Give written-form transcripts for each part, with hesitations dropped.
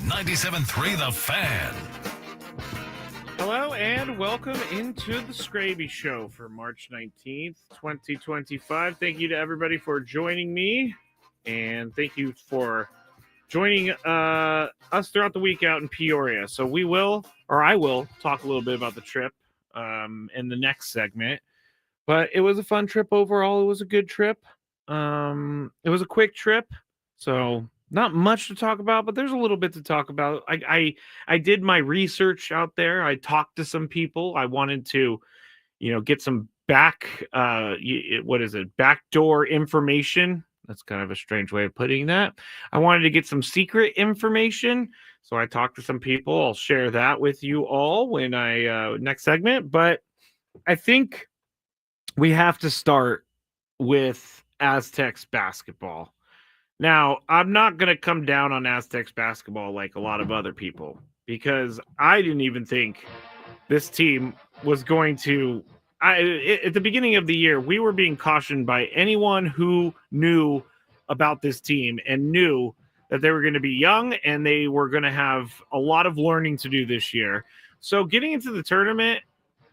97.3 The Fan. Hello and welcome into the Skraby Show for March 19th, 2025. Thank you to everybody for joining me, and thank you for joining us throughout the week out in Peoria. So I will talk a little bit about the trip in the next segment, but it was a fun trip overall. It was a good trip. It was a quick trip, so not much to talk about, but there's a little bit to talk about. I did my research out there. I talked to some people. I wanted to, get some backdoor information. That's kind of a strange way of putting that. I wanted to get some secret information, so I talked to some people. I'll share that with you all when next segment. But I think we have to start with Aztecs basketball. Now, I'm not going to come down on Aztecs basketball like a lot of other people, because I didn't even think this team was going to. At the beginning of the year, we were being cautioned by anyone who knew about this team and knew that they were going to be young and they were going to have a lot of learning to do this year. So getting into the tournament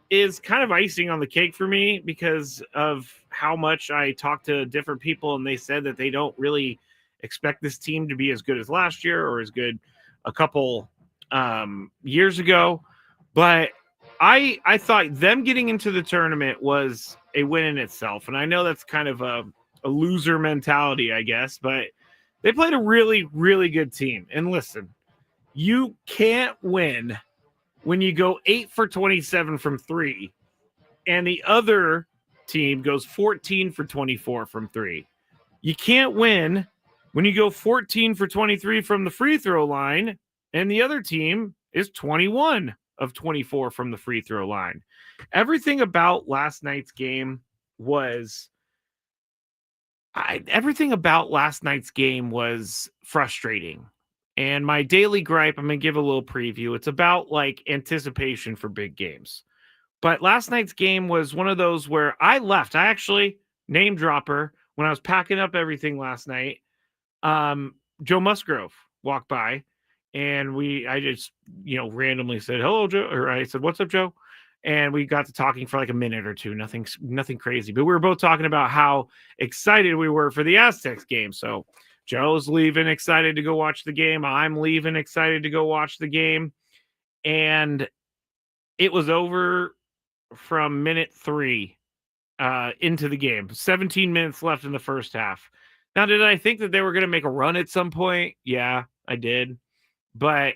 is kind of icing on the cake for me because of how much I talked to different people, and they said that they don't really expect this team to be as good as last year or as good a couple years ago. But I thought them getting into the tournament was a win in itself. And I know that's kind of a loser mentality, I guess, but they played a really, really good team. And listen, you can't win when you go 8 for 27 from three and the other team goes 14 for 24 from three. You can't win when you go 14 for 23 from the free throw line and the other team is 21 of 24 from the free throw line. Everything about last night's game was frustrating. And my daily gripe, I'm going to give a little preview. It's about like anticipation for big games. But last night's game was one of those where I left. I actually, name dropper, when I was packing up everything last night, Joe Musgrove walked by and I just, randomly said, hello, Joe. Or I said, what's up, Joe? And we got to talking for like a minute or two, nothing crazy. But we were both talking about how excited we were for the Aztecs game. So Joe's leaving excited to go watch the game. I'm leaving excited to go watch the game. And it was over from minute 3 into the game. 17 minutes left in the first half. Now, did I think that they were going to make a run at some point? Yeah, I did. But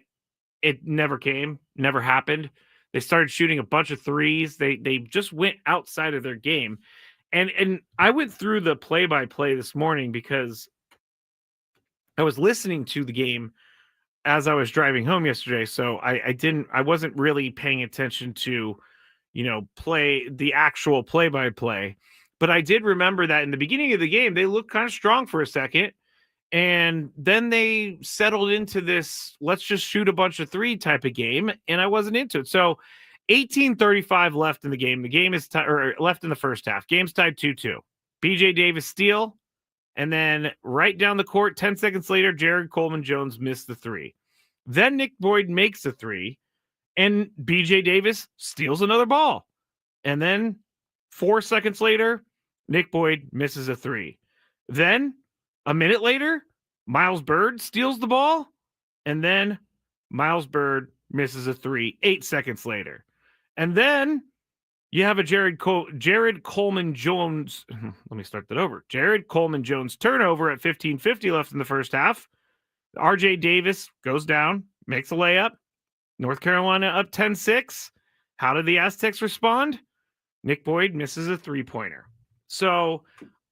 it never came, never happened. They started shooting a bunch of threes. They just went outside of their game. And I went through the play-by-play this morning because I was listening to the game as I was driving home yesterday. So I wasn't really paying attention to, play the actual play-by-play. But I did remember that in the beginning of the game, they looked kind of strong for a second. And then they settled into this, let's just shoot a bunch of three type of game. And I wasn't into it. So 18:35 left in the game. The game is left in the first half. Game's tied 2-2. BJ Davis steal. And then right down the court, 10 seconds later, Jared Coleman-Jones missed the three. Then Nick Boyd makes the three. And BJ Davis steals another ball. And then 4 seconds later, Nick Boyd misses a three. Then a minute later, Miles Bird steals the ball. And then Miles Bird misses a three 8 seconds later. And then you have a Jared Coleman-Jones. Let me start that over. Jared Coleman-Jones turnover at 15:50 left in the first half. RJ Davis goes down, makes a layup. North Carolina up 10-6. How did the Aztecs respond? Nick Boyd misses a three-pointer. So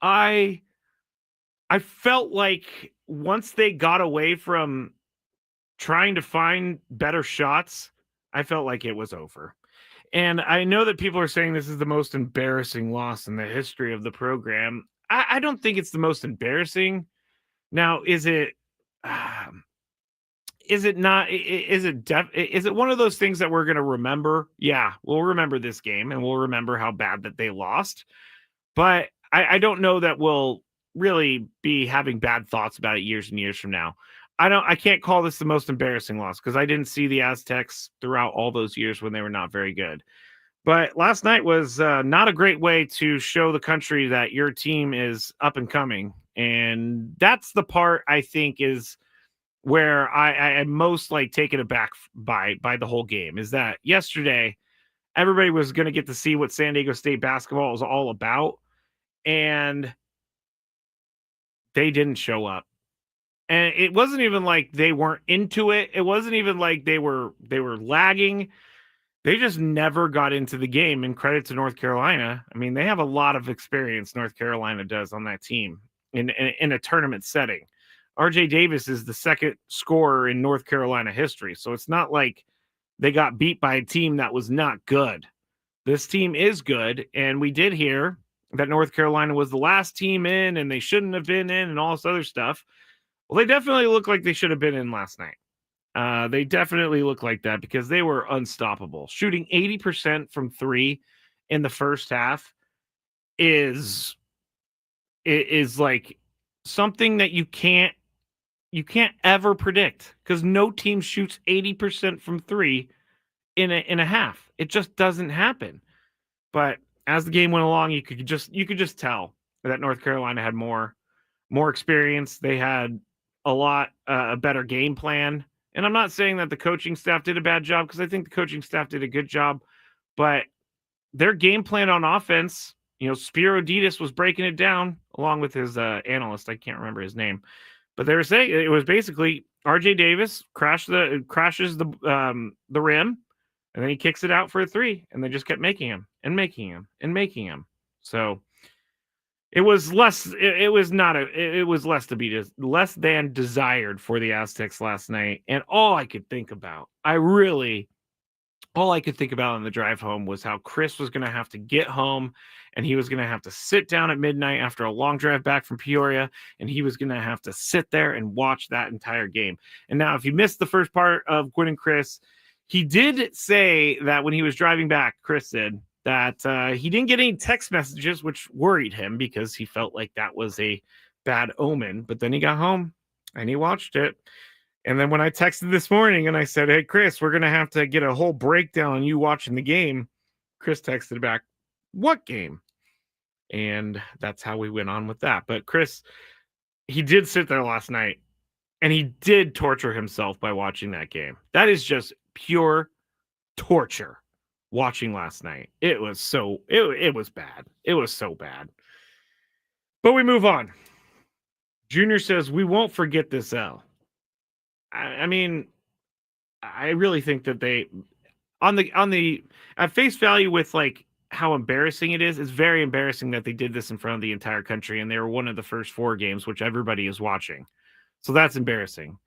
I felt like once they got away from trying to find better shots, I felt like it was over. And I know that people are saying this is the most embarrassing loss in the history of the program. I don't think it's the most embarrassing. Now, is it not? Is it one of those things that we're going to remember? Yeah, we'll remember this game and we'll remember how bad that they lost. But I don't know that we'll really be having bad thoughts about it years and years from now. I can't call this the most embarrassing loss because I didn't see the Aztecs throughout all those years when they were not very good. But last night was not a great way to show the country that your team is up and coming. And that's the part I think is where I am most like taken aback by the whole game is that yesterday everybody was going to get to see what San Diego State basketball is all about, and they didn't show up. And it wasn't even like they weren't into it. It wasn't even like they were lagging. They just never got into the game. And credit to North Carolina. I mean, they have a lot of experience. North Carolina does on that team in a tournament setting. RJ Davis is the second scorer in North Carolina history. So it's not like they got beat by a team that was not good. This team is good. And we did hear that North Carolina was the last team in and they shouldn't have been in and all this other stuff. Well, they definitely look like they should have been in last night. They definitely look like that because they were unstoppable. Shooting 80% from three in the first half is like something that you can't ever predict because no team shoots 80% from three in a half. It just doesn't happen. But as the game went along, you could just tell that North Carolina had more experience. They had a better game plan. And I'm not saying that the coaching staff did a bad job because I think the coaching staff did a good job, but their game plan on offense, Spiro Ditas was breaking it down along with his analyst. I can't remember his name, but they were saying it was basically RJ Davis crashes the rim, and then he kicks it out for a three, and they just kept making him and making him and making him. So it was less than desired for the Aztecs last night. And all I could think about on the drive home was how Chris was going to have to get home and he was going to have to sit down at midnight after a long drive back from Peoria. And he was going to have to sit there and watch that entire game. And now, if you missed the first part of Gwyn and Chris, he did say that when he was driving back, Chris said, that he didn't get any text messages, which worried him because he felt like that was a bad omen. But then he got home and he watched it. And then when I texted this morning and I said, hey, Chris, we're going to have to get a whole breakdown on you watching the game, Chris texted back, what game? And that's how we went on with that. But Chris, he did sit there last night and he did torture himself by watching that game. That is just pure torture. Watching last night, it was bad. It was so bad. But we move on. Junior says we won't forget this L. I mean, I really think that they on the at face value with like how embarrassing it is. It's very embarrassing that they did this in front of the entire country and they were one of the first four games which everybody is watching. So that's embarrassing.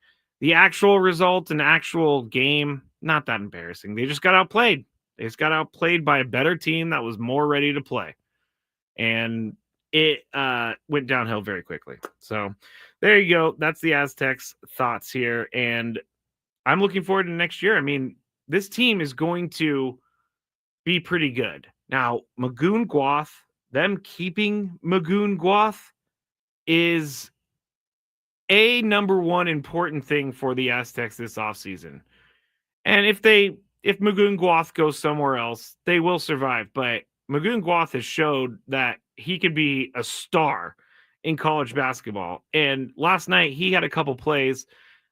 The actual result and actual game, not that embarrassing. They just got outplayed. They just got outplayed by a better team that was more ready to play. And it went downhill very quickly. So there you go. That's the Aztecs thoughts here. And I'm looking forward to next year. I mean, this team is going to be pretty good. Now, Magoon Guath, them keeping Magoon Guath is a number one important thing for the Aztecs this offseason. And if Magoon Guath goes somewhere else, they will survive. But Magoon Guath has showed that he could be a star in college basketball. And last night, he had a couple plays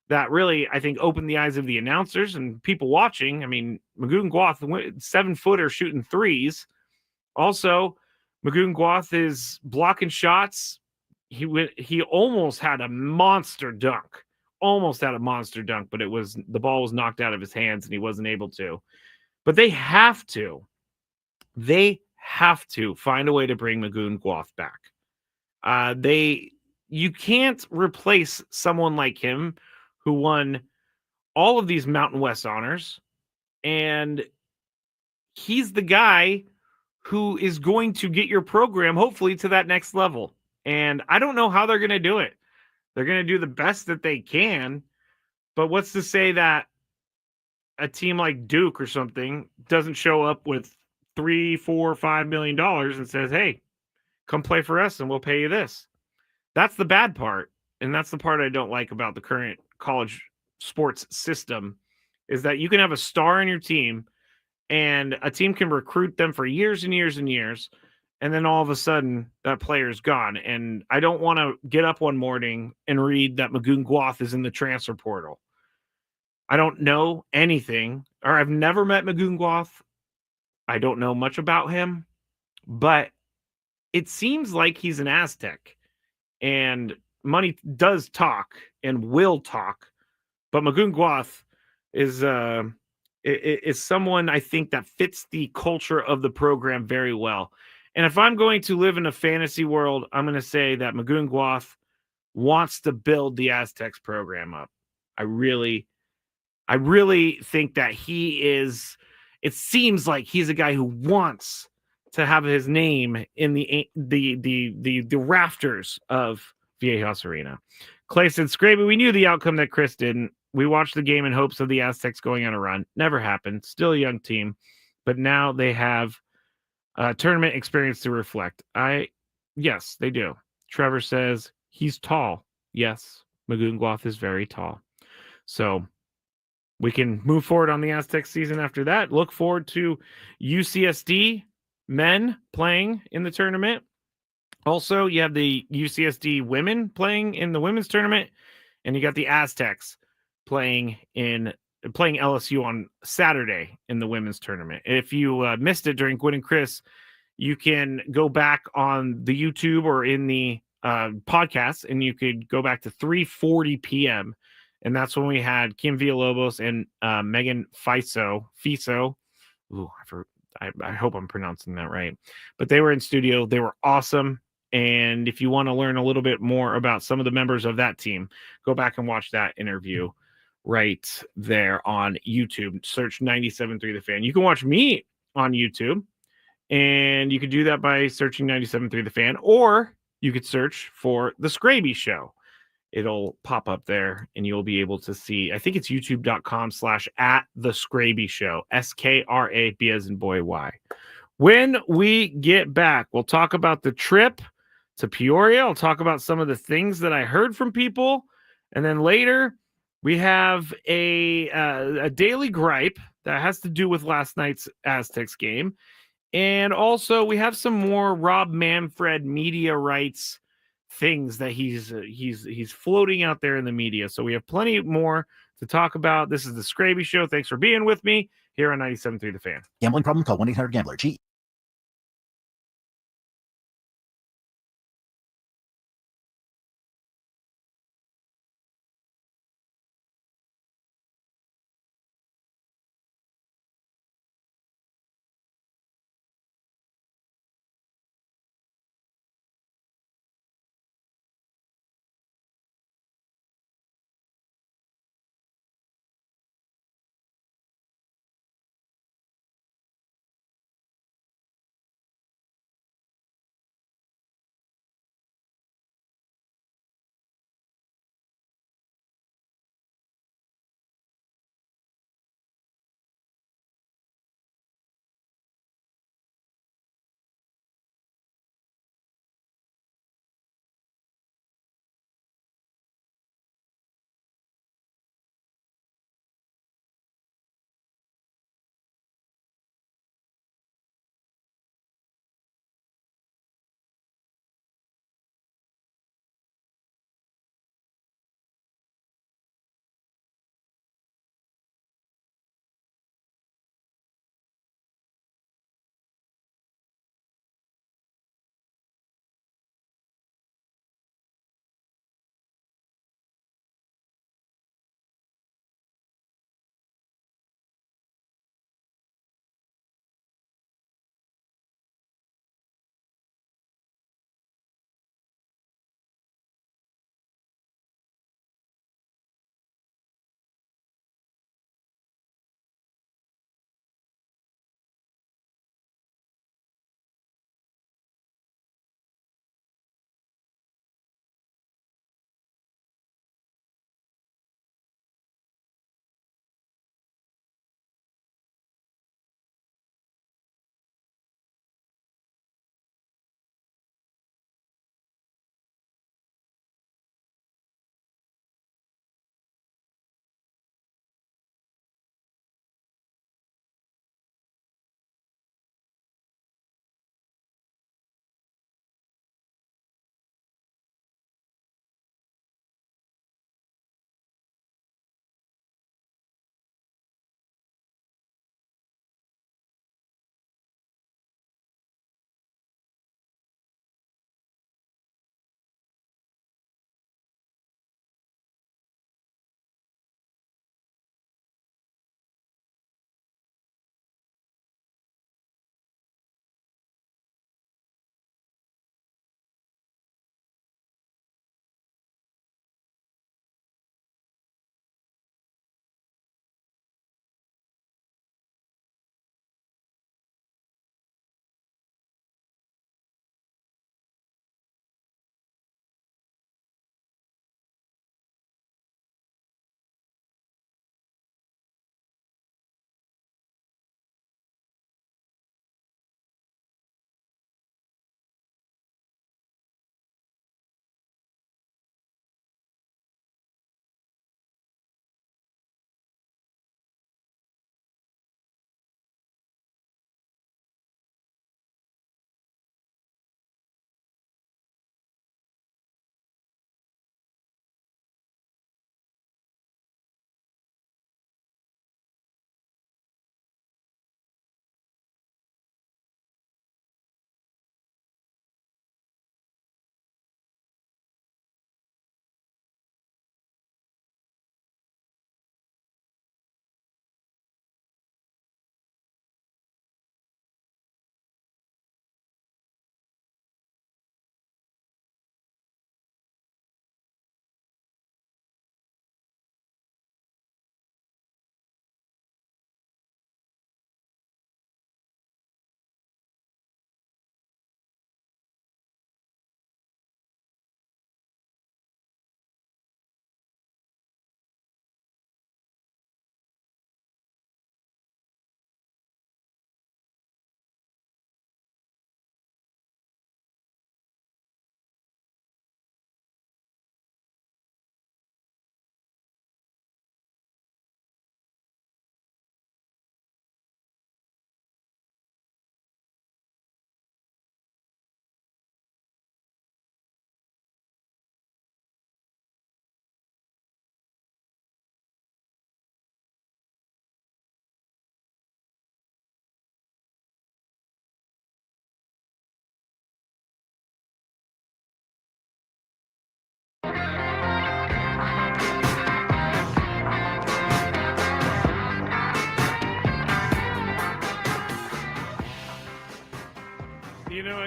that really, I think, opened the eyes of the announcers and people watching. I mean, Magoon Guath, 7-footer shooting threes. Also, Magoon Guath is blocking shots. He almost had a monster dunk. But the ball was knocked out of his hands and he wasn't able to. But they have to find a way to bring Magoon Guath back. You can't replace someone like him who won all of these Mountain West honors, and he's the guy who is going to get your program hopefully to that next level. And I don't know how they're going to do it. They're going to do the best that they can, but what's to say that a team like Duke or something doesn't show up with $3, $4, $5 million and says, hey, come play for us and we'll pay you this. That's the bad part. And that's the part I don't like about the current college sports system is that you can have a star in your team and a team can recruit them for years and years and years. And then all of a sudden that player's gone. And I don't want to get up one morning and read that Magoon Guath is in the transfer portal. I don't know anything, or I've never met Magoon Guath. I don't know much about him, but it seems like he's an Aztec. And money does talk and will talk. But Magoon Guath is someone I think that fits the culture of the program very well. And if I'm going to live in a fantasy world, I'm going to say that Magoon Guath wants to build the Aztecs program up. I really think that he is. It seems like he's a guy who wants to have his name in the rafters of Viejas Arena. Clay said, Skraby, we knew the outcome that Chris didn't. We watched the game in hopes of the Aztecs going on a run. Never happened. Still a young team, but now they have tournament experience to reflect. Yes, they do. Trevor says he's tall. Yes, Magoon Guath is very tall. So we can move forward on the Aztec season after that. Look forward to UCSD men playing in the tournament. Also, you have the UCSD women playing in the women's tournament, and you got the Aztecs playing LSU on Saturday in the women's tournament. If you missed it during Gwyn and Chris, you can go back on the YouTube or in the podcast, and you could go back to 3:40 p.m. And that's when we had Kim Villalobos and Megan Fiso. Ooh, I hope I'm pronouncing that right. But they were in studio. They were awesome. And if you want to learn a little bit more about some of the members of that team, go back and watch that interview right there on YouTube. Search 97.3 The Fan. You can watch me on YouTube, and you could do that by searching 97.3 The Fan, or you could search for The Skraby Show. It'll pop up there and you'll be able to see. I think it's youtube.com/@the-Skraby Show. SKRAB as in boy Y. When we get back, we'll talk about the trip to Peoria. I'll talk about some of the things that I heard from people. And then later, we have a daily gripe that has to do with last night's Aztecs game. And also, we have some more Rob Manfred media rights things that he's floating out there in the media. So we have plenty more to talk about. This is the Skraby Show. Thanks for being with me here on 97.3 The Fan. Gambling problem? Call 1-800-GAMBLER.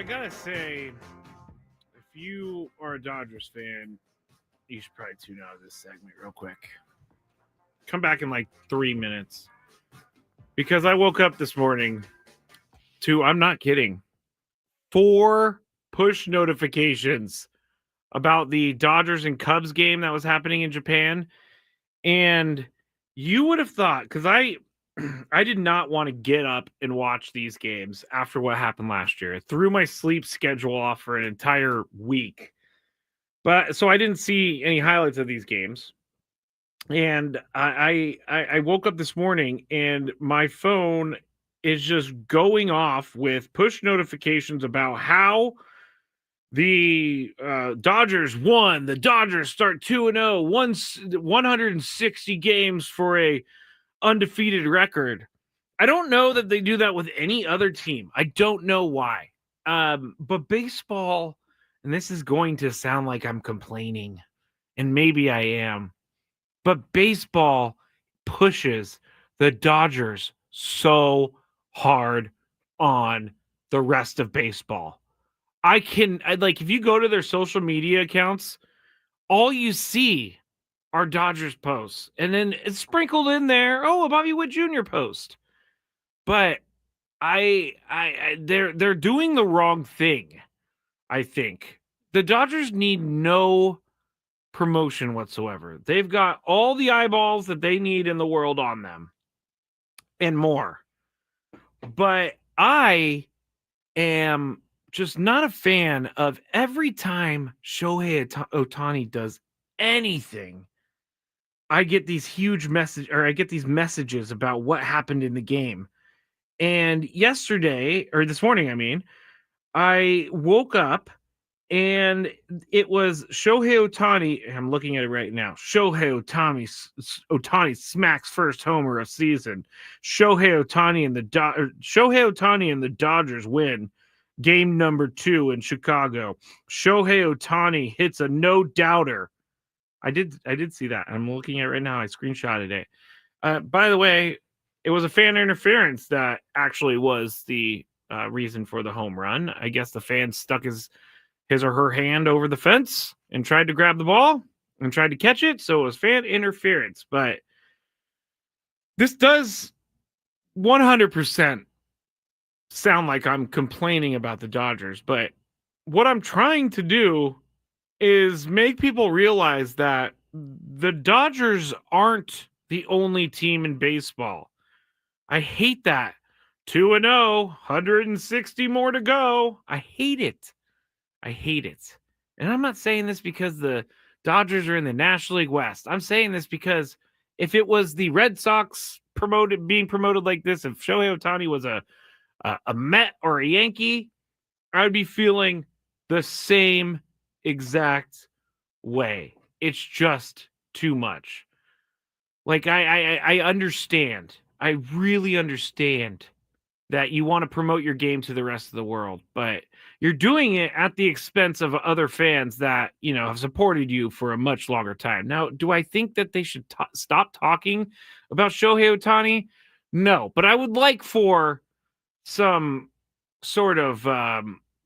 I gotta say, if you are a Dodgers fan, you should probably tune out of this segment real quick. Come back in like 3 minutes. Because I woke up this morning to, I'm not kidding, 4 push notifications about the Dodgers and Cubs game that was happening in Japan. And you would have thought, because I did not want to get up and watch these games after what happened last year. It threw my sleep schedule off for an entire week. But so I didn't see any highlights of these games. And I woke up this morning and my phone is just going off with push notifications about how the Dodgers won. The Dodgers start 2-0, 160 games for a undefeated record. I don't know that they do that with any other team. I don't know why. But baseball, and this is going to sound like I'm complaining, and maybe I am, but baseball pushes the Dodgers so hard on the rest of baseball. If you go to their social media accounts, all you see are Dodgers posts. And then it's sprinkled in there, a Bobby Witt Jr. post. But they're doing the wrong thing, I think. The Dodgers need no promotion whatsoever. They've got all the eyeballs that they need in the world on them and more. But I am just not a fan of every time Shohei Ohtani does anything, I get these these messages about what happened in the game. And this morning, I woke up and it was Shohei Ohtani. I'm looking at it right now. Shohei Ohtani smacks first homer of season. Shohei Ohtani and the Dodgers win game number 2 in Chicago. Shohei Ohtani hits a no-doubter. I did see that. I'm looking at it right now. I screenshotted it. By the way, it was a fan interference that actually was the reason for the home run. I guess the fan stuck his or her hand over the fence and tried to grab the ball and tried to catch it. So it was fan interference. But this does 100% sound like I'm complaining about the Dodgers. But what I'm trying to do is make people realize that the Dodgers aren't the only team in baseball. I hate that. 2-0, 160 more to go. I hate it. And I'm not saying this because the Dodgers are in the National League West. I'm saying this because if it was the Red Sox being promoted like this, if Shohei Ohtani was a Met or a Yankee, I would be feeling the same exact way. It's just too much. Like I understand. I really understand that you want to promote your game to the rest of the world, but you're doing it at the expense of other fans that, have supported you for a much longer time. Now, do I think that they should stop talking about Shohei Ohtani? No, but I would like for some sort of,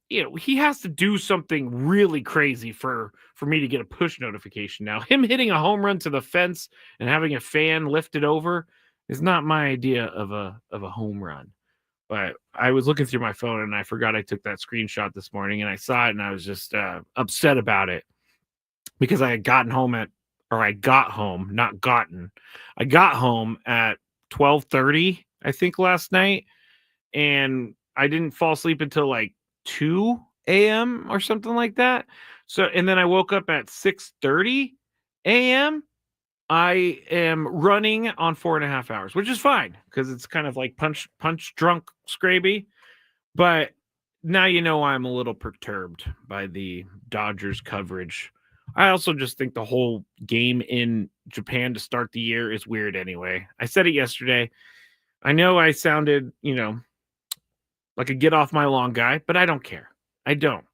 he has to do something really crazy for me to get a push notification. Now, him hitting a home run to the fence and having a fan lift it over is not my idea of a home run. But I was looking through my phone and I forgot I took that screenshot this morning and I saw it and I was just upset about it because I got home at 12:30, I think, last night. And I didn't fall asleep until like 2 a.m. or something like that. So, and then I woke up at 6:30 a.m. I am running on 4.5 hours, which is fine because it's kind of like punch drunk Skraby. But now I'm a little perturbed by the Dodgers coverage. I also just think the whole game in Japan to start the year is weird anyway. I said it yesterday. I know I sounded, like a get off my lawn guy, but I don't care. I don't.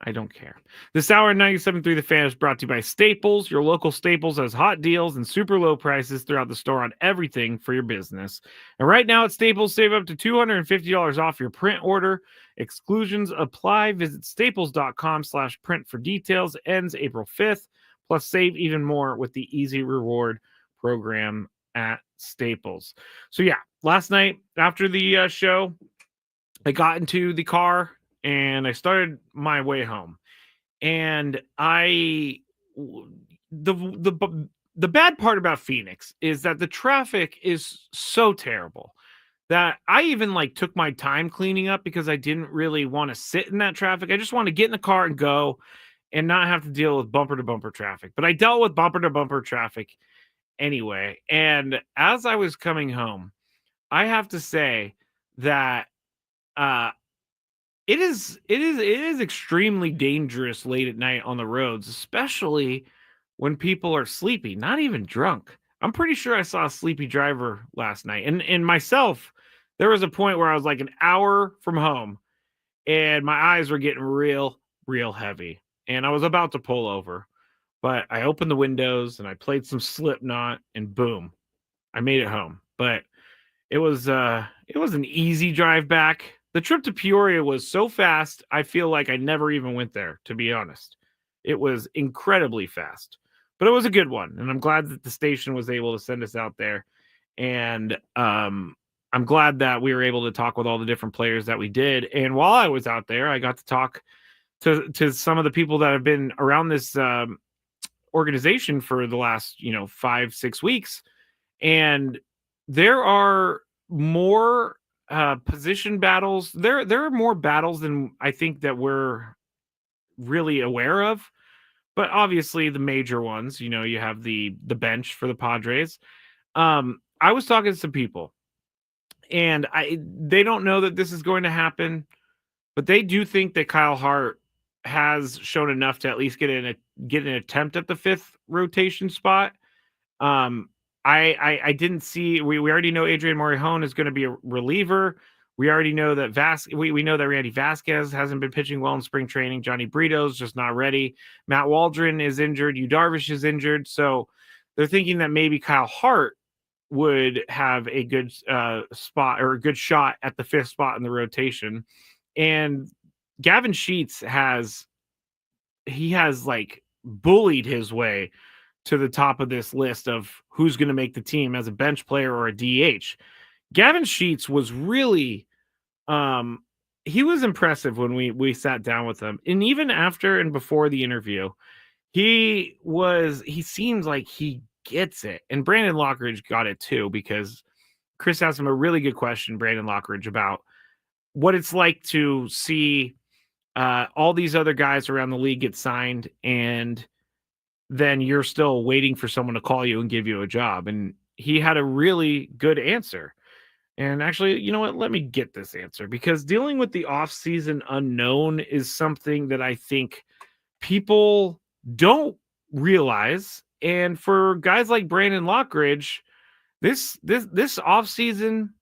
I don't care. This hour at 97.3 The Fan is brought to you by Staples. Your local Staples has hot deals and super low prices throughout the store on everything for your business. And right now at Staples, save up to $250 off your print order. Exclusions apply. Visit staples.com/print for details. Ends April 5th. Plus, save even more with the Easy Reward program at Staples. So, yeah, last night after the show, I got into the car and I started my way home. And the bad part about Phoenix is that the traffic is so terrible that I even like took my time cleaning up because I didn't really want to sit in that traffic. I just want to get in the car and go and not have to deal with bumper to bumper traffic. But I dealt with bumper to bumper traffic anyway. And as I was coming home, I have to say that uh it is extremely dangerous late at night on the roads, especially when people are sleepy, not even drunk. I'm pretty sure I saw a sleepy driver last night. And myself, there was a point where I was like an hour from home and my eyes were getting real heavy. And I was about to pull over, but I opened the windows and I played some Slipknot and boom, I made it home. But it was an easy drive back. The trip to Peoria was so fast, I feel like I never even went there, to be honest. It was incredibly fast. But it was a good one, and I'm glad that the station was able to send us out there. And I'm glad that we were able to talk with all the different players that we did. And while I was out there, I got to talk to some of the people that have been around this organization for the last 5-6 weeks, and there are more position battles. There are more battles than I think that we're really aware of. But obviously, the major ones, you have the bench for the Padres. I was talking to some people, and they don't know that this is going to happen, but they do think that Kyle Hart has shown enough to at least get an attempt at the fifth rotation spot. Um, I didn't see. We already know Adrian Morejon is going to be a reliever. We already know that we know that Randy Vasquez hasn't been pitching well in spring training. Johnny Brito's just not ready. Matt Waldron is injured. Yu Darvish is injured. So they're thinking that maybe Kyle Hart would have a good spot or a good shot at the fifth spot in the rotation. And Gavin Sheets has like bullied his way to the top of this list of who's going to make the team as a bench player or a DH. Gavin Sheets was really he was impressive when we sat down with him. And even after and before the interview, he seems like he gets it. And Brandon Lockridge got it too, because Chris asked him a really good question, Brandon Lockridge, about what it's like to see all these other guys around the league get signed, and then you're still waiting for someone to call you and give you a job. And he had a really good answer. And actually, you know what? Let me get this answer, because dealing with the off-season unknown is something that I think people don't realize. And for guys like Brandon Lockridge, this off-season,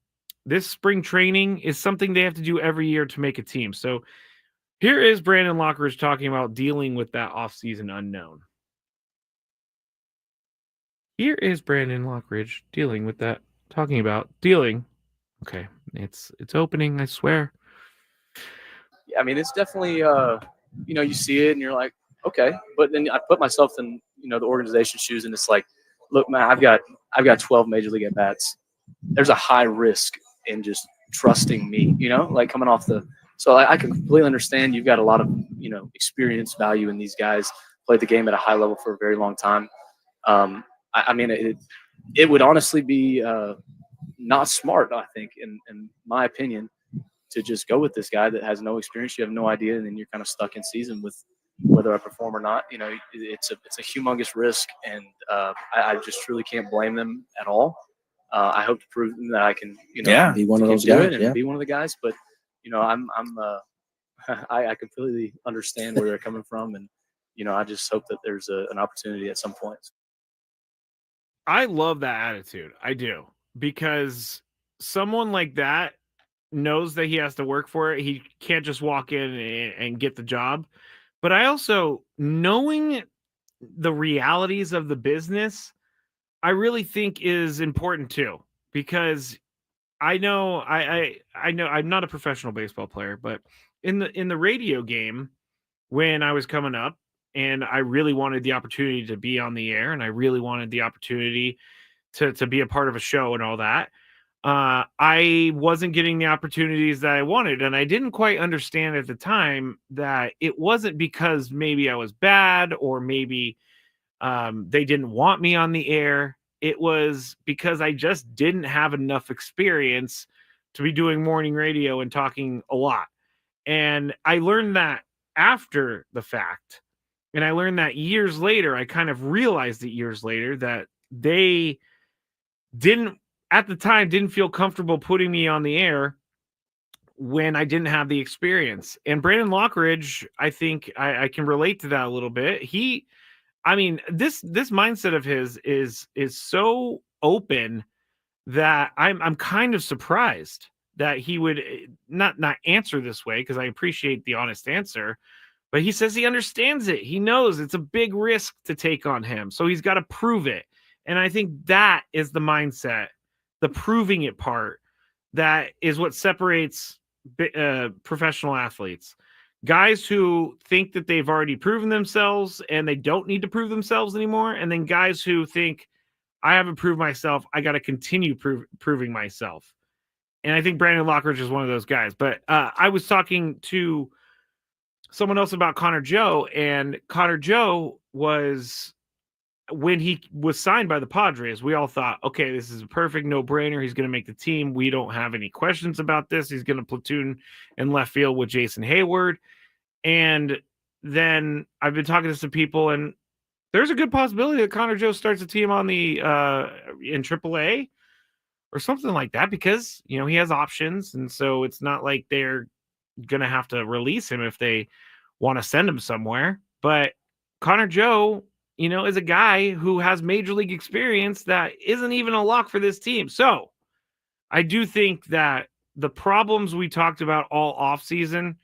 this spring training is something they have to do every year to make a team. So here is Brandon Lockridge talking about dealing with that off-season unknown. Here is Brandon Lockridge dealing with that, talking about dealing. Okay, it's opening, I swear. Yeah, I mean, it's definitely, you see it and you're like, okay. But then I put myself in, the organization's shoes, and it's like, look, man, I've got 12 major league at bats. There's a high risk in just trusting me, like coming off the. So I can completely understand. You've got a lot of, experience value in these guys. Played the game at a high level for a very long time. I mean, it would honestly be not smart, I think, in my opinion, to just go with this guy that has no experience. You have no idea, and then you're kind of stuck in season with whether I perform or not. It's a humongous risk, and I just truly can't blame them at all. I hope to prove them that I can, be one of those guys, and be one of the guys. But I completely understand where they're coming from, and I just hope that there's an opportunity at some point. I love that attitude. I do, because someone like that knows that he has to work for it. He can't just walk in and get the job. But I also, knowing the realities of the business, I really think is important too, because I know I know I'm not a professional baseball player, but in the radio game when I was coming up and I really wanted the opportunity to be on the air and I really wanted the opportunity to be a part of a show and all that, I wasn't getting the opportunities that I wanted. And I didn't quite understand at the time that it wasn't because maybe I was bad or maybe they didn't want me on the air. It was because I just didn't have enough experience to be doing morning radio and talking a lot. And I learned that after the fact. And I learned that years later. I kind of realized it years later that they didn't, at the time, didn't feel comfortable putting me on the air when I didn't have the experience. And Brandon Lockridge, I think I can relate to that a little bit. I mean, this mindset of his is so open that I'm kind of surprised that he would not answer this way, because I appreciate the honest answer. But he says he understands it. He knows it's a big risk to take on him, so he's got to prove it. And I think that is the mindset, the proving it part, that is what separates professional athletes. Guys who think that they've already proven themselves and they don't need to prove themselves anymore. And then guys who think, I haven't proved myself, I got to continue proving myself. And I think Brandon Lockridge is one of those guys. But I was talking to someone else about Connor Joe, and Connor Joe was, when he was signed by the Padres, we all thought, okay, this is a perfect no-brainer. He's going to make the team. We don't have any questions about this. He's going to platoon in left field with Jason Hayward. And then I've been talking to some people, and there's a good possibility that Connor Joe starts a team on the in AAA or something like that, because he has options, and so it's not like they're gonna have to release him if they want to send him somewhere. But Connor Joe, is a guy who has major league experience that isn't even a lock for this team. So I do think that the problems we talked about all offseason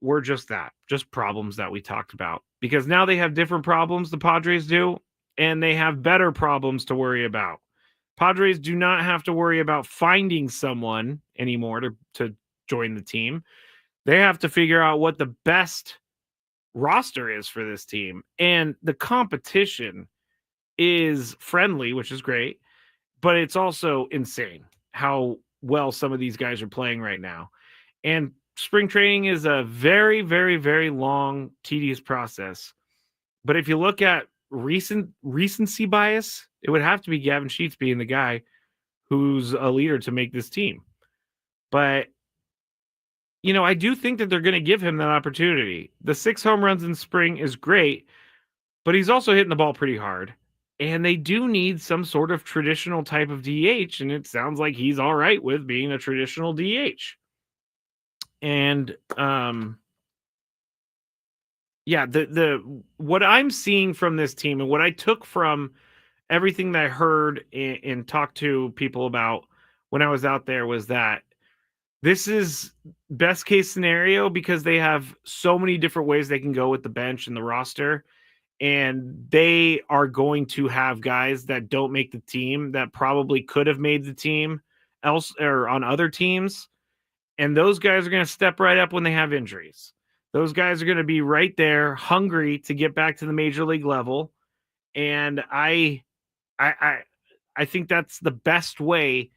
were just problems that we talked about, because now they have different problems, the Padres do, and they have better problems to worry about. Padres do not have to worry about finding someone anymore to join the team. They have to figure out what the best roster is for this team. And the competition is friendly, which is great, but it's also insane how well some of these guys are playing right now. And spring training is a very, very, very long, tedious process. But if you look at recency bias, it would have to be Gavin Sheets being the guy who's a leader to make this team. But, I do think that they're going to give him that opportunity. The 6 home runs in spring is great, but he's also hitting the ball pretty hard. And they do need some sort of traditional type of DH, and it sounds like he's all right with being a traditional DH. And the what I'm seeing from this team, and what I took from everything that I heard and talked to people about when I was out there, was that this is best case scenario, because they have so many different ways they can go with the bench and the roster. And they are going to have guys that don't make the team that probably could have made the team else or on other teams. And those guys are going to step right up when they have injuries. Those guys are going to be right there, hungry to get back to the major league level. And I think that's the best way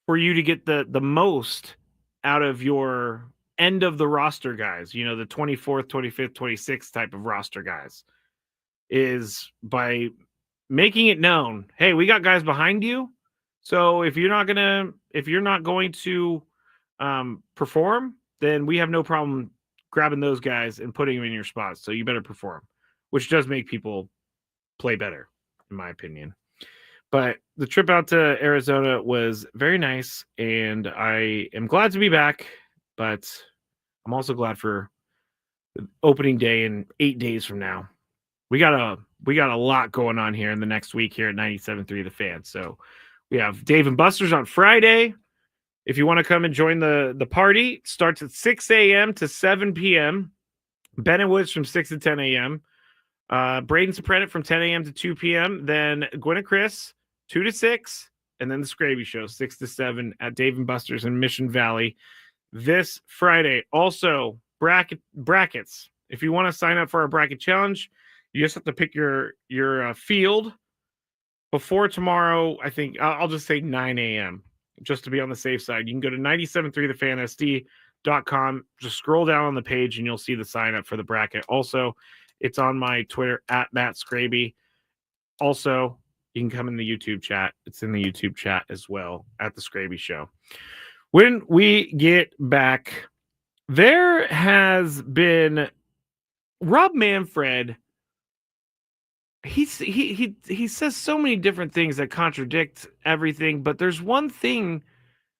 for you to get the most out of your end of the roster guys, the 24th, 25th, 26th type of roster guys, is by making it known, hey, we got guys behind you. So if you're not going to perform, then we have no problem grabbing those guys and putting them in your spots. So you better perform, which does make people play better, in my opinion. But the trip out to Arizona was very nice, and I am glad to be back, but I'm also glad for the opening day in 8 days from now. We got a lot going on here in the next week here at 97.3 The Fan. So we have Dave and Buster's on Friday. If you want to come and join the party, it starts at 6 a.m. to 7 p.m. Ben and Woods from 6 to 10 a.m. Braden Soprenet from 10 a.m. to 2 p.m. Then Gwen and Chris, 2 to 6. And then the Skraby Show, 6 to 7 at Dave and Buster's in Mission Valley this Friday. Also, brackets. If you want to sign up for our bracket challenge, you just have to pick your field before tomorrow. I think I'll just say 9 a.m. just to be on the safe side. You can go to 973thefansd.com. Just scroll down on the page and you'll see the sign up for the bracket. Also, it's on my Twitter at Matt Skraby. Also, you can come in the YouTube chat. It's in the YouTube chat as well at the Skraby Show. When we get back, there has been Rob Manfred. He says so many different things that contradict everything, but there's one thing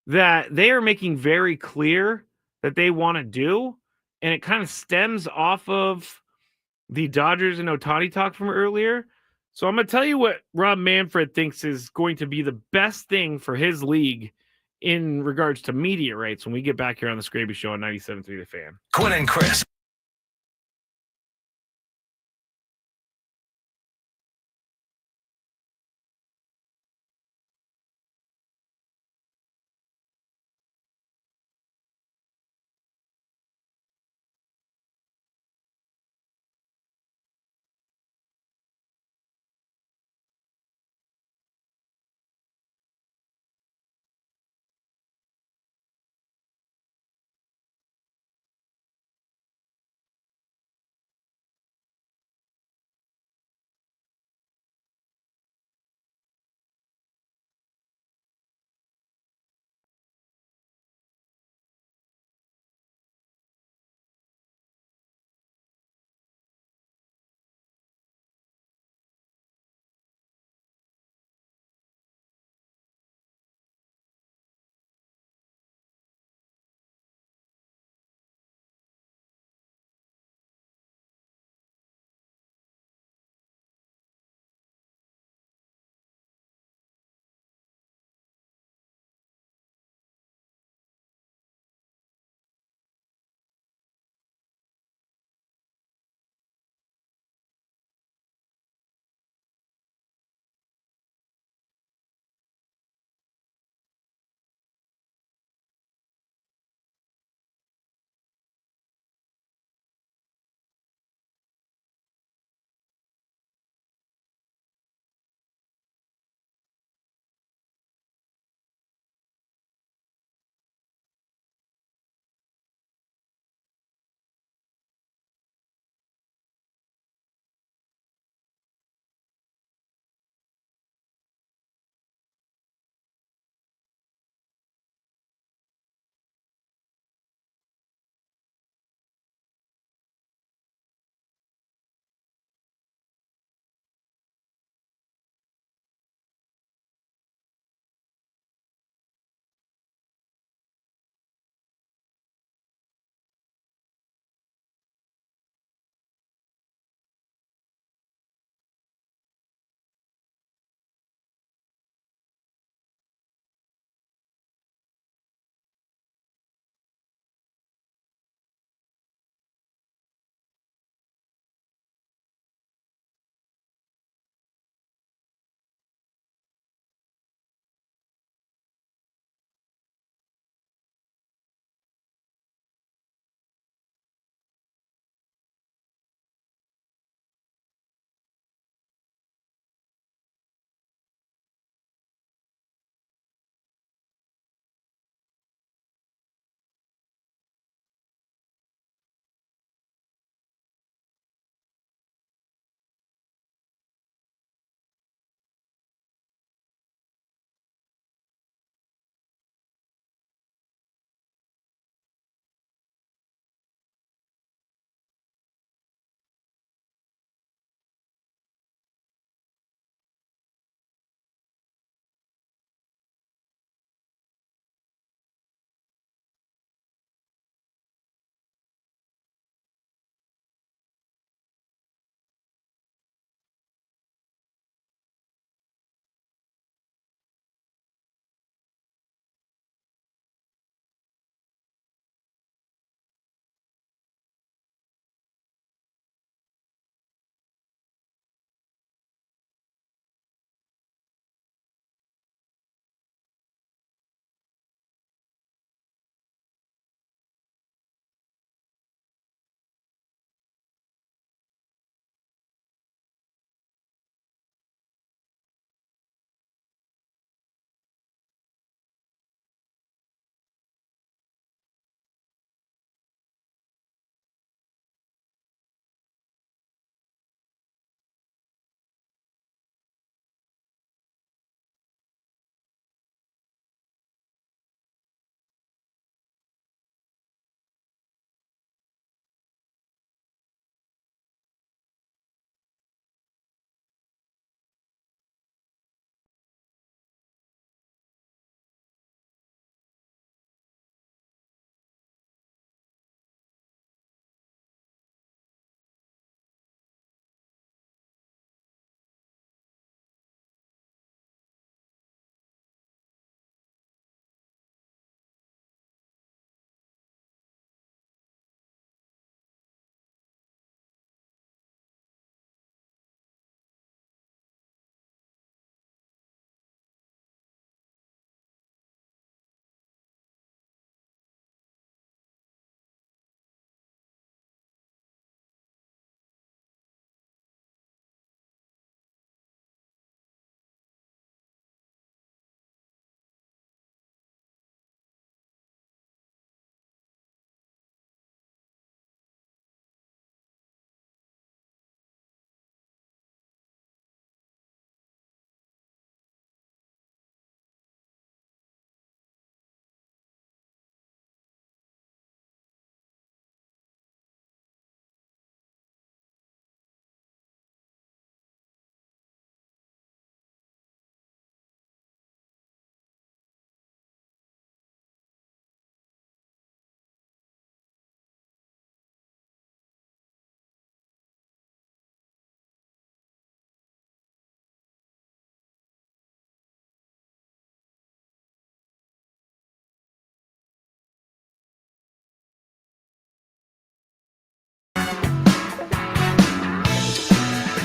that they are making very clear that they want to do, and it kind of stems off of the Dodgers and Ohtani talk from earlier. So I'm going to tell you what Rob Manfred thinks is going to be the best thing for his league in regards to media rights when we get back here on the Skraby Show on 97.3 The Fan. Quinn and Chris.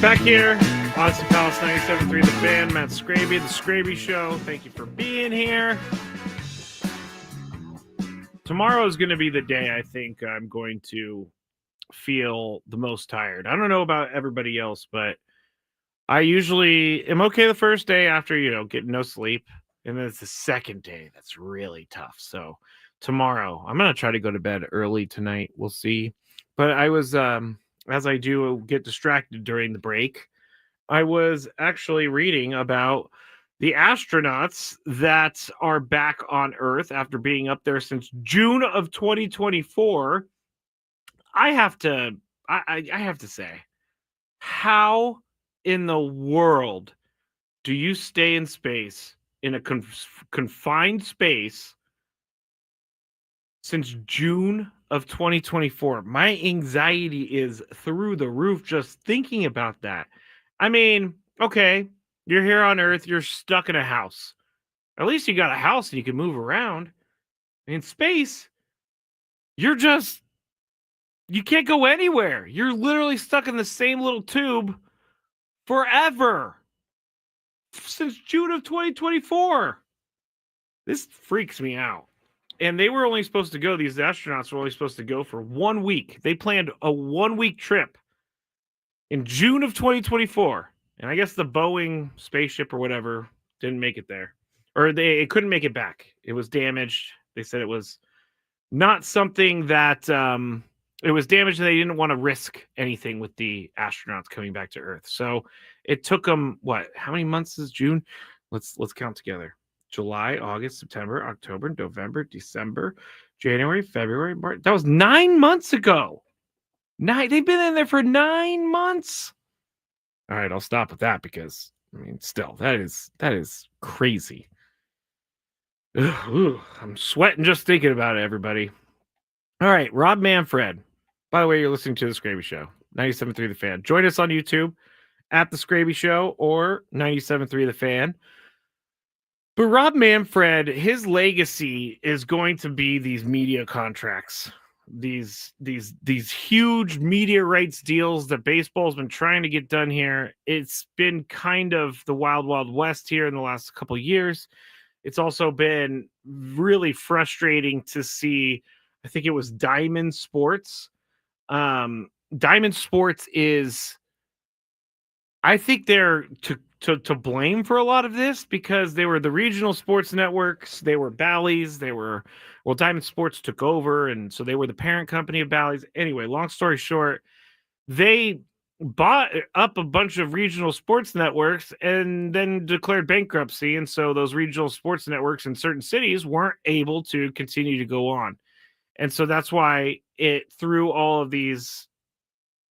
Back here, Austin Palace 97.3 The Fan, Matt Skraby, The Skraby Show. Thank you for being here. Tomorrow is going to be the day I think I'm going to feel the most tired. I don't know about everybody else, but I usually am okay the first day after, getting no sleep. And then it's the second day that's really tough. So tomorrow, I'm going to try to go to bed early tonight. We'll see. But I was, as I do get distracted during the break, I was actually reading about the astronauts that are back on Earth after being up there since June of 2024. I have to say, how in the world do you stay in space in a confined space since June of 2024? My anxiety is through the roof just thinking about that. I mean, okay, you're here on Earth, you're stuck in a house. At least you got a house and you can move around. In space, you can't go anywhere. You're literally stuck in the same little tube forever. Since June of 2024. This freaks me out. And they were only supposed to go, these astronauts were only supposed to go for 1 week. They planned a 1-week trip in June of 2024. And I guess the Boeing spaceship or whatever didn't make it there. Or it couldn't make it back. It was damaged. They said it was not something that it was damaged and they didn't want to risk anything with the astronauts coming back to Earth. So it took them, how many months is June? Let's count together. July, August, September, October, November, December, January, February, March. That was 9 months ago. They've been in there for 9 months. All right, I'll stop with that because still, that is crazy. Ugh, I'm sweating just thinking about it, everybody. All right, Rob Manfred. By the way, you're listening to The Skraby Show, 97.3 The Fan. Join us on YouTube at The Skraby Show or 97.3 The Fan. But Rob Manfred, his legacy is going to be these media contracts, these huge media rights deals that baseball's been trying to get done here. It's been kind of the wild, wild west here in the last couple of years. It's also been really frustrating to see. I think it was Diamond Sports. Diamond Sports is, I think they're to blame for a lot of this because they were the regional sports networks. They were Bally's. Diamond Sports took over, and so they were the parent company of Bally's. Anyway, long story short, they bought up a bunch of regional sports networks and then declared bankruptcy. And so those regional sports networks in certain cities weren't able to continue to go on. And so that's why it threw all of these,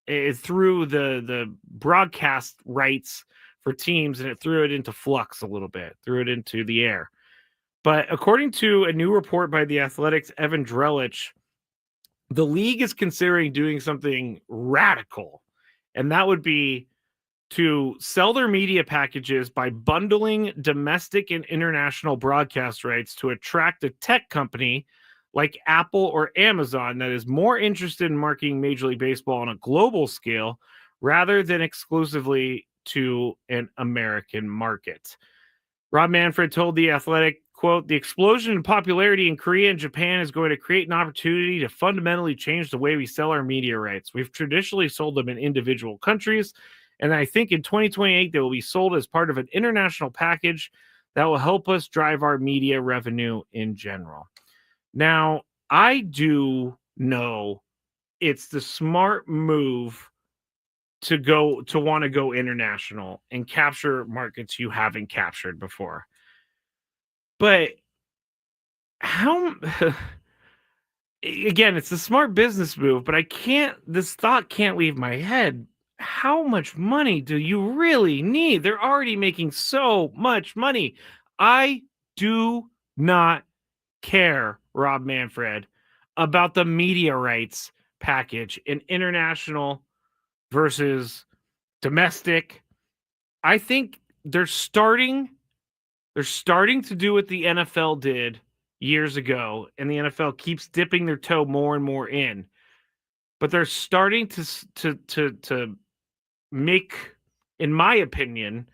it threw the broadcast rights for teams and it threw it into flux a little bit, threw it into the air. But according to a new report by the Athletics' Evan Drellich, the league is considering doing something radical. And that would be to sell their media packages by bundling domestic and international broadcast rights to attract a tech company like Apple or Amazon that is more interested in marketing Major League Baseball on a global scale rather than exclusively to an American market. Rob Manfred told The Athletic, quote, "The explosion in popularity in Korea and Japan is going to create an opportunity to fundamentally change the way we sell our media rights. We've traditionally sold them in individual countries, and I think in 2028 they will be sold as part of an international package that will help us drive our media revenue in general." Now, I do know it's the smart move to want to go international and capture markets you haven't captured before. But how again, it's a smart business move, but this thought can't leave my head. How much money do you really need? They're already making so much money. I do not care, Rob Manfred, about the media rights package in international versus domestic. I think they're starting to do what the NFL did years ago, and the NFL keeps dipping their toe more and more in. But they're starting to make in my opinion,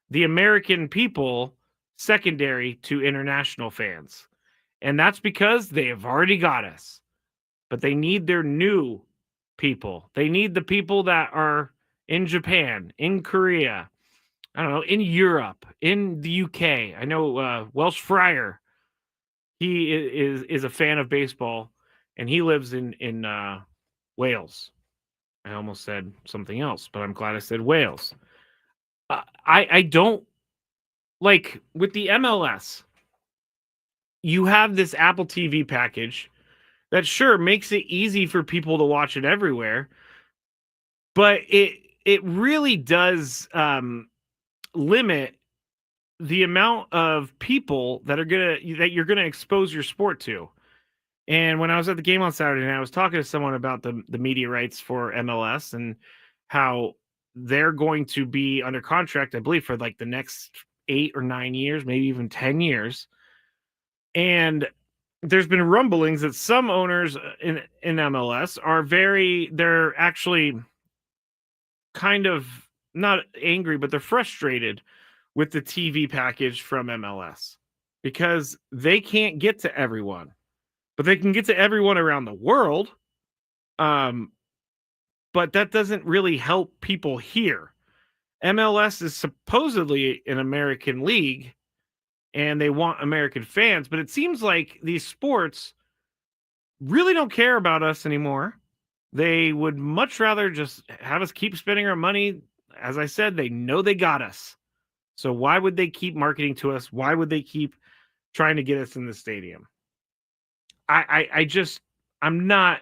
the American people secondary to international fans. And that's because they have already got us. But they need their new people. They need the people that are in Japan, in Korea, I don't know, in Europe, in the UK. I know Welsh Fryer, he is a fan of baseball, and he lives in Wales. I almost said something else, but I'm glad I said Wales. I don't like with the MLS. You have this Apple TV package that sure makes it easy for people to watch it everywhere, but it really does limit the amount of people that you're gonna expose your sport to. And when I was at the game on Saturday night, I was talking to someone about the media rights for MLS and how they're going to be under contract, I believe, for like the next 8 or 9 years, maybe even 10 years. And there's been rumblings that some owners in MLS they're actually kind of not angry, but they're frustrated with the TV package from MLS because they can't get to everyone, but they can get to everyone around the world. But that doesn't really help people here. MLS is supposedly an American league and they want American fans, but it seems like these sports really don't care about us anymore. They would much rather just have us keep spending our money. As I said, they know they got us. So why would they keep marketing to us? Why would they keep trying to get us in the stadium? I'm not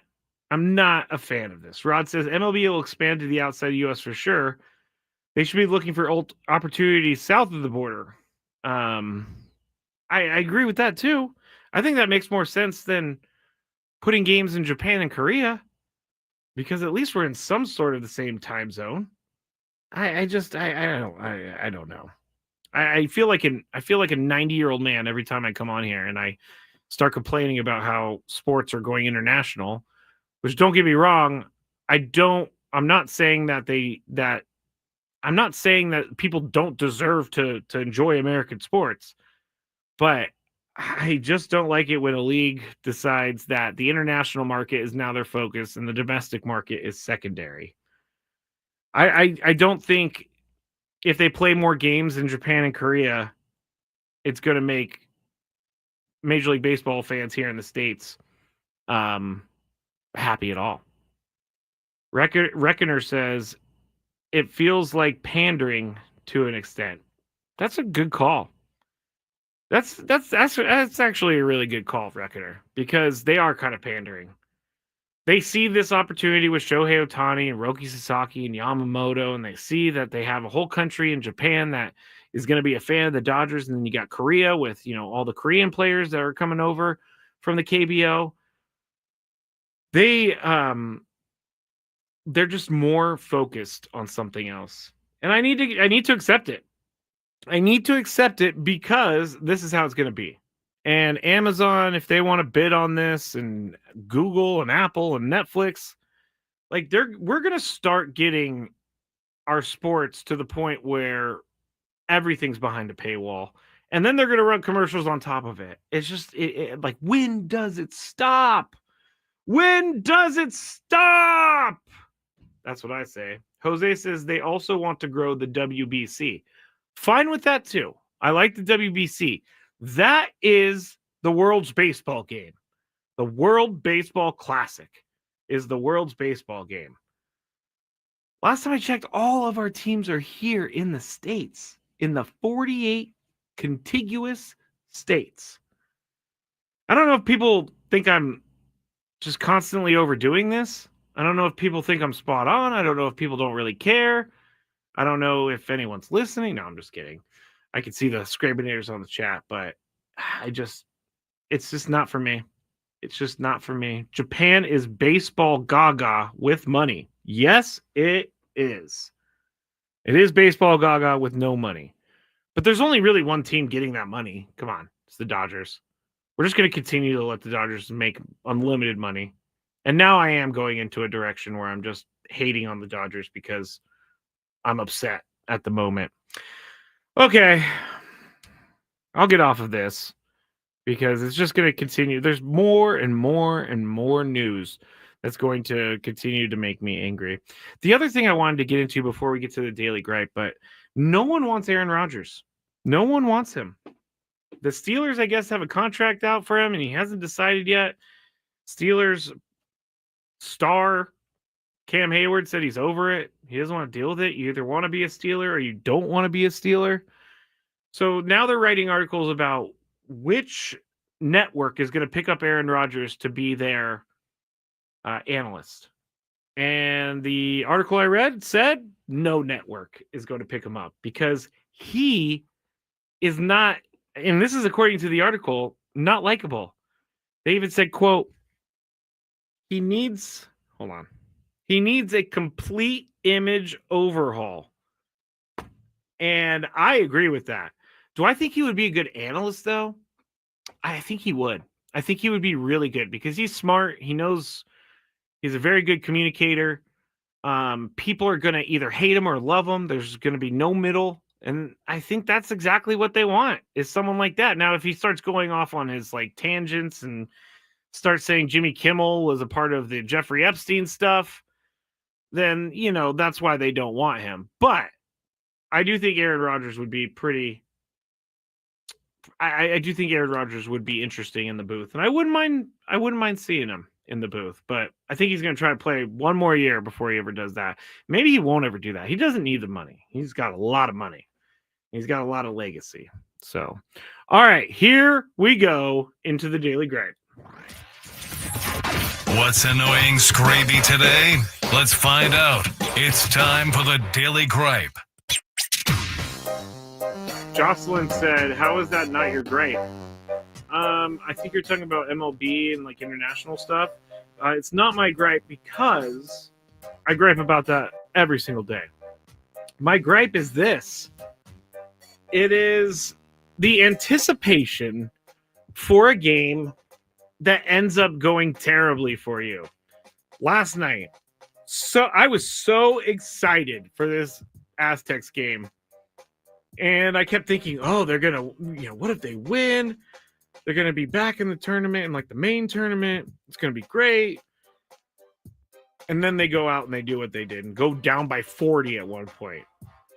a fan of this. Rod says MLB will expand to the outside US for sure. They should be looking for opportunities south of the border. I agree with that too. I think that makes more sense than putting games in Japan and Korea because at least we're in some sort of the same time zone. I don't know. I feel like a 90-year-old man every time I come on here and I start complaining about how sports are going international, which don't get me wrong, I'm not saying that I'm not saying that people don't deserve to enjoy American sports, but I just don't like it when a league decides that the international market is now their focus and the domestic market is secondary. I don't think if they play more games in Japan and Korea, it's going to make Major League Baseball fans here in the States happy at all. Reckoner says it feels like pandering to an extent. That's a good call. That's actually a really good call, Reckoner, because they are kind of pandering. They see this opportunity with Shohei Ohtani and Roki Sasaki and Yamamoto, and they see that they have a whole country in Japan that is going to be a fan of the Dodgers, and then you got Korea with all the Korean players that are coming over from the KBO. They're just more focused on something else, and I need to accept it. I need to accept it because this is how it's going to be. And Amazon, if they want to bid on this, and Google and Apple and Netflix, like we're going to start getting our sports to the point where everything's behind a paywall. And then they're going to run commercials on top of it. It's just like, when does it stop? When does it stop? That's what I say. Jose says they also want to grow the WBC. Fine with that too. I like the WBC. That is the world's baseball game. The World Baseball Classic is the world's baseball game. Last time I checked, all of our teams are here in the States, in the 48 contiguous states. I don't know if people think I'm just constantly overdoing this. I don't know if people think I'm spot on. I don't know if people don't really care. I don't know if anyone's listening. No, I'm just kidding. I can see the Skrabinators on the chat, but it's just not for me. It's just not for me. Japan is baseball gaga with money. Yes, it is. It is baseball gaga with no money. But there's only really one team getting that money. Come on. It's the Dodgers. We're just going to continue to let the Dodgers make unlimited money. And now I am going into a direction where I'm just hating on the Dodgers because I'm upset at the moment. Okay. I'll get off of this because it's just going to continue. There's more and more and more news that's going to continue to make me angry. The other thing I wanted to get into before we get to the Daily Gripe, but no one wants Aaron Rodgers. No one wants him. The Steelers, I guess, have a contract out for him, and he hasn't decided yet. Steelers star Cam Hayward said he's over it. He doesn't want to deal with it. You either want to be a Steeler or you don't want to be a Steeler. So now they're writing articles about which network is going to pick up Aaron Rodgers to be their analyst. And the article I read said no network is going to pick him up because he is not, and this is according to the article, not likable. They even said, quote, he needs a complete image overhaul. And I agree with that. Do I think he would be a good analyst, though? I think he would. I think he would be really good because he's smart. He knows he's a very good communicator. People are going to either hate him or love him. There's going to be no middle. And I think that's exactly what they want is someone like that. Now, if he starts going off on his like tangents and starts saying Jimmy Kimmel was a part of the Jeffrey Epstein stuff, then, you know, that's why they don't want him. But I do think Aaron Rodgers would be pretty... I do think Aaron Rodgers would be interesting in the booth. And I wouldn't mind seeing him in the booth. But I think he's going to try to play one more year before he ever does that. Maybe he won't ever do that. He doesn't need the money. He's got a lot of money. He's got a lot of legacy. So, all right, here we go into the Daily Gripe. What's annoying Skraby today? Let's find out. It's time for the Daily Gripe. Jocelyn said, how is that not your gripe? I think you're talking about MLB and like international stuff. It's not my gripe because I gripe about that every single day. My gripe is this. It is the anticipation for a game that ends up going terribly for you. Last night, I was so excited for this Aztecs game. And I kept thinking, oh, they're going to, what if they win? They're going to be back in the tournament, in like the main tournament. It's going to be great. And then they go out and they do what they did and go down by 40 at one point.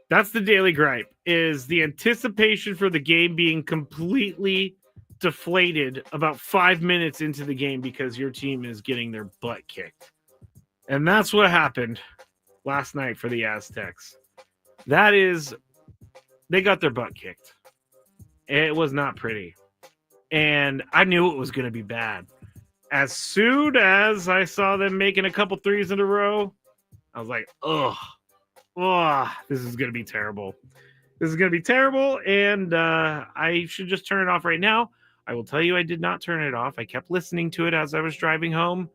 That's the Daily Gripe, is the anticipation for the game being completely deflated about 5 minutes into the game because your team is getting their butt kicked. And that's what happened last night for the Aztecs. They got their butt kicked. It was not pretty. And I knew it was going to be bad. As soon as I saw them making a couple threes in a row, I was like, ugh, this is going to be terrible. This is going to be terrible, and I should just turn it off right now. I will tell you I did not turn it off. I kept listening to it as I was driving home,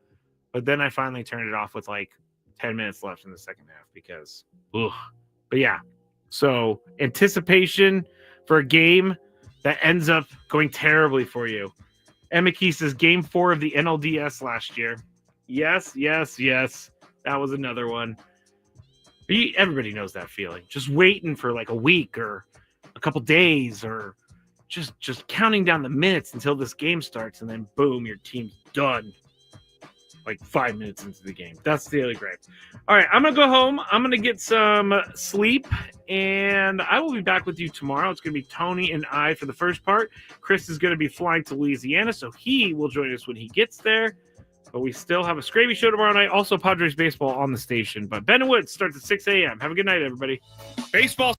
but then I finally turned it off with like 10 minutes left in the second half because, ugh. But yeah. So, anticipation for a game that ends up going terribly for you. Emma Key says, Game 4 of the NLDS last year. Yes. That was another one. Everybody knows that feeling. Just waiting for like a week or a couple days or just counting down the minutes until this game starts, and then boom, your team's done. Like 5 minutes into the game. That's the Daily Gripe. All right, I'm going to go home. I'm going to get some sleep, and I will be back with you tomorrow. It's going to be Tony and I for the first part. Chris is going to be flying to Louisiana, so he will join us when he gets there. But we still have a Skraby show tomorrow night. Also, Padres baseball on the station. But Ben and Woods starts at 6 a.m. Have a good night, everybody. Baseball.